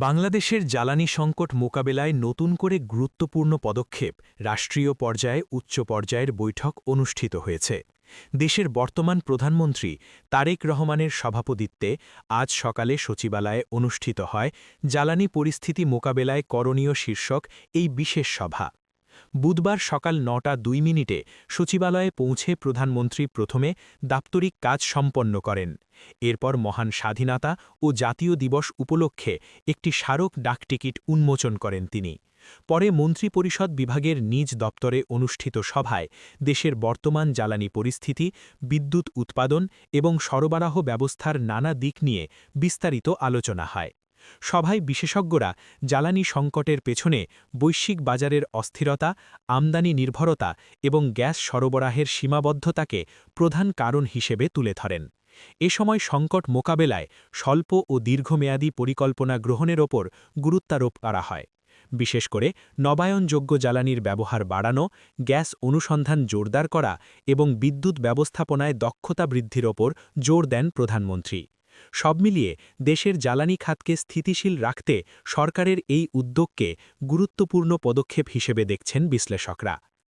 বাংলাদেশের জ্বালানি সংকট মোকাবেলায় নতুন করে গুরুত্বপূর্ণ পদক্ষেপ রাষ্ট্রীয় পর্যায়ে উচ্চ পর্যায়ের বৈঠক অনুষ্ঠিত হয়েছে। দেশের বর্তমান প্রধানমন্ত্রী তারেক রহমানের সভাপতিত্বে আজ সকালে সচিবালয়ে অনুষ্ঠিত হয় জ্বালানি পরিস্থিতি মোকাবেলায় করণীয় শীর্ষক এই বিশেষ সভা। বুধবার সকাল ৯টা ২ মিনিটে সচিবালয়ে পৌঁছে প্রধানমন্ত্রী প্রথমে দাপ্তরিক কাজ সম্পন্ন করেন। এরপর মহান স্বাধীনতা ও জাতীয় দিবস উপলক্ষে একটি স্মারক ডাকটিকিট উন্মোচন করেন তিনি। পরে মন্ত্রিপরিষদ বিভাগের নিজ দপ্তরে অনুষ্ঠিত সভায় দেশের বর্তমান জ্বালানি পরিস্থিতি, বিদ্যুৎ উৎপাদন এবং সরবরাহ ব্যবস্থার নানা দিক নিয়ে বিস্তারিত আলোচনা হয়। সভায় বিশেষজ্ঞরা জ্বালানি সংকটের পেছনে বৈশ্বিক বাজারের অস্থিরতা, আমদানি নির্ভরতা এবং গ্যাস সরবরাহের সীমাবদ্ধতাকে প্রধান কারণ হিসেবে তুলে ধরেন। এ সময় সংকট মোকাবেলায় স্বল্প ও দীর্ঘমেয়াদী পরিকল্পনা গ্রহণের ওপর গুরুত্বারোপ করা হয়। বিশেষ করে নবায়নযোগ্য জ্বালানির ব্যবহার বাড়ানো, গ্যাস অনুসন্ধান জোরদার করা এবং বিদ্যুৎ ব্যবস্থাপনায় দক্ষতা বৃদ্ধির ওপর জোর দেন প্রধানমন্ত্রী। সব মিলিয়ে দেশের জ্বালানি খাতকে স্থিতিশীল রাখতে সরকারের এই উদ্যোগকে গুরুত্বপূর্ণ পদক্ষেপ হিসেবে দেখছেন বিশ্লেষকরা।